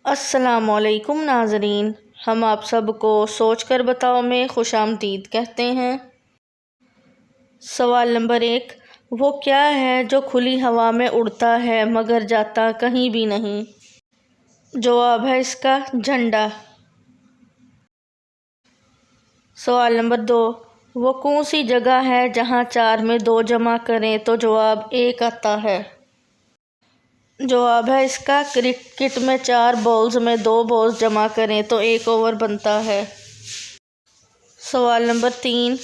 السلام علیکم ناظرین، ہم آپ سب کو سوچ کر بتاؤ میں خوش آمدید کہتے ہیں۔ سوال نمبر 1، وہ کیا ہے جو کھلی ہوا میں اڑتا ہے مگر جاتا کہیں بھی نہیں؟ جواب ہے اس کا جھنڈا۔ سوال نمبر 2، وہ کون سی جگہ ہے جہاں 4 میں 2 جمع کریں تو جواب 1 آتا ہے؟ جواب ہے اس کا کرکٹ میں 4 بالز میں 2 بالز جمع کریں تو 1 اوور بنتا ہے۔ سوال نمبر 3،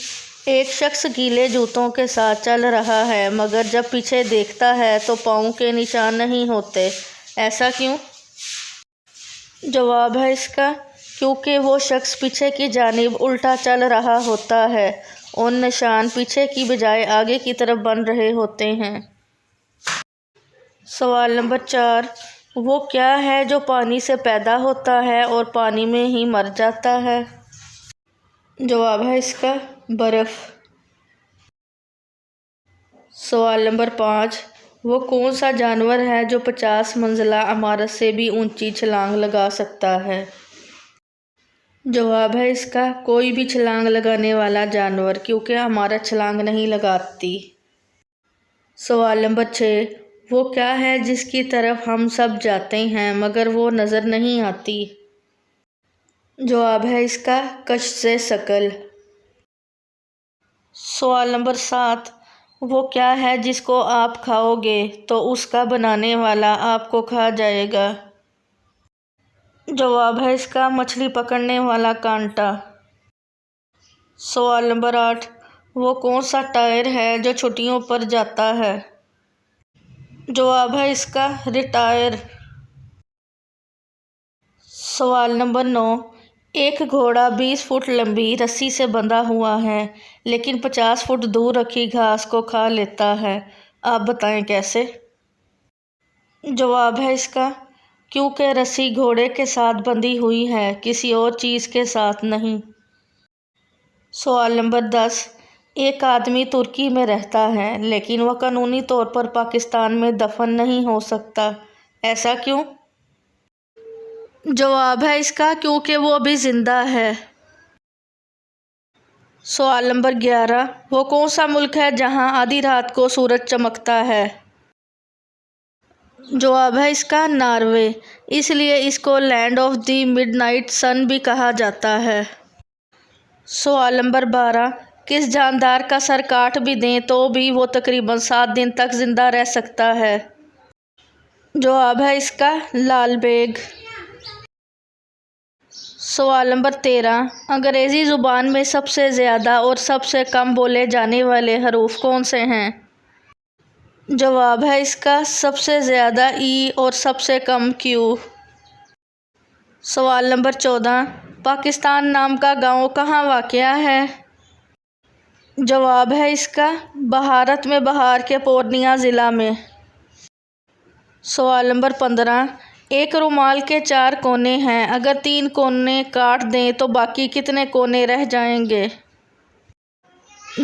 ایک شخص گیلے جوتوں کے ساتھ چل رہا ہے مگر جب پیچھے دیکھتا ہے تو پاؤں کے نشان نہیں ہوتے، ایسا کیوں؟ جواب ہے اس کا کیونکہ وہ شخص پیچھے کی جانب الٹا چل رہا ہوتا ہے، اور نشان پیچھے کی بجائے آگے کی طرف بن رہے ہوتے ہیں۔ سوال نمبر 4، وہ کیا ہے جو پانی سے پیدا ہوتا ہے اور پانی میں ہی مر جاتا ہے؟ جواب ہے اس کا برف۔ سوال نمبر 5، وہ کون سا جانور ہے جو 50 منزلہ عمارت سے بھی اونچی چھلانگ لگا سکتا ہے؟ جواب ہے اس کا کوئی بھی چھلانگ لگانے والا جانور، کیونکہ عمارت چھلانگ نہیں لگاتی۔ سوال نمبر 6، وہ کیا ہے جس کی طرف ہم سب جاتے ہیں مگر وہ نظر نہیں آتی؟ جواب ہے اس کا کشش ثقل۔ سوال نمبر 7، وہ کیا ہے جس کو آپ کھاؤ گے تو اس کا بنانے والا آپ کو کھا جائے گا؟ جواب ہے اس کا مچھلی پکڑنے والا کانٹا۔ سوال نمبر 8، وہ کون سا ٹائر ہے جو چھٹیوں پر جاتا ہے؟ جواب ہے اس کا ریٹائر۔ سوال نمبر 9، ایک گھوڑا 20 فٹ لمبی رسی سے بندھا ہوا ہے لیکن 50 فٹ دور رکھی گھاس کو کھا لیتا ہے، آپ بتائیں کیسے؟ جواب ہے اس کا کیونکہ رسی گھوڑے کے ساتھ بندھی ہوئی ہے، کسی اور چیز کے ساتھ نہیں۔ سوال نمبر 10، ایک آدمی ترکی میں رہتا ہے لیکن وہ قانونی طور پر پاکستان میں دفن نہیں ہو سکتا، ایسا کیوں؟ جواب ہے اس کا کیونکہ وہ ابھی زندہ ہے۔ سوال نمبر 11، وہ کون سا ملک ہے جہاں آدھی رات کو سورج چمکتا ہے؟ جواب ہے اس کا ناروے، اس لیے اس کو land of the midnight sun بھی کہا جاتا ہے۔ سوال نمبر 12، کس جاندار کا سر کاٹ بھی دیں تو بھی وہ تقریباً 7 دن تک زندہ رہ سکتا ہے؟ جواب ہے اس کا لال بیگ۔ سوال نمبر 13، انگریزی زبان میں سب سے زیادہ اور سب سے کم بولے جانے والے حروف کون سے ہیں؟ جواب ہے اس کا سب سے زیادہ ای اور سب سے کم کیو۔ سوال نمبر 14، پاکستان نام کا گاؤں کہاں واقع ہے؟ جواب ہے اس کا بھارت میں بہار کے پورنیہ ضلع میں۔ سوال نمبر 15، ایک رومال کے 4 کونے ہیں، اگر 3 کونے کاٹ دیں تو باقی کتنے کونے رہ جائیں گے؟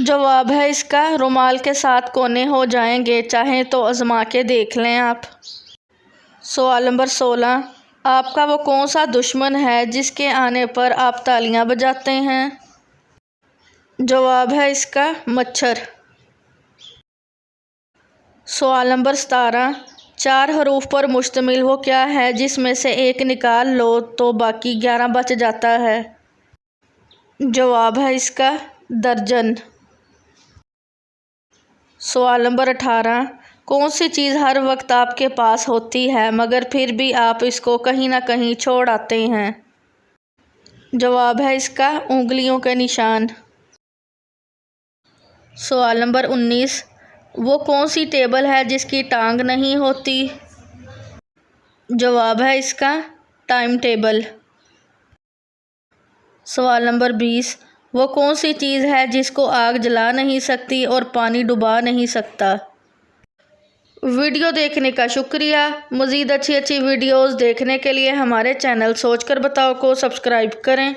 جواب ہے اس کا رومال کے 7 کونے ہو جائیں گے، چاہیں تو آزما کے دیکھ لیں آپ۔ سوال نمبر 16، آپ کا وہ کون سا دشمن ہے جس کے آنے پر آپ تالیاں بجاتے ہیں؟ جواب ہے اس کا مچھر۔ سوال نمبر 17، 4 حروف پر مشتمل وہ کیا ہے جس میں سے ایک نکال لو تو باقی 11 بچ جاتا ہے؟ جواب ہے اس کا درجن۔ سوال نمبر 18، کون سی چیز ہر وقت آپ کے پاس ہوتی ہے مگر پھر بھی آپ اس کو کہیں نہ کہیں چھوڑ آتے ہیں؟ جواب ہے اس کا انگلیوں کے نشان۔ سوال نمبر 19، وہ کون سی ٹیبل ہے جس کی ٹانگ نہیں ہوتی؟ جواب ہے اس کا ٹائم ٹیبل۔ سوال نمبر 20، وہ کون سی چیز ہے جس کو آگ جلا نہیں سکتی اور پانی ڈبا نہیں سکتا؟ ویڈیو دیکھنے کا شکریہ۔ مزید اچھی ویڈیوز دیکھنے کے لیے ہمارے چینل سوچ کر بتاؤ کو سبسکرائب کریں۔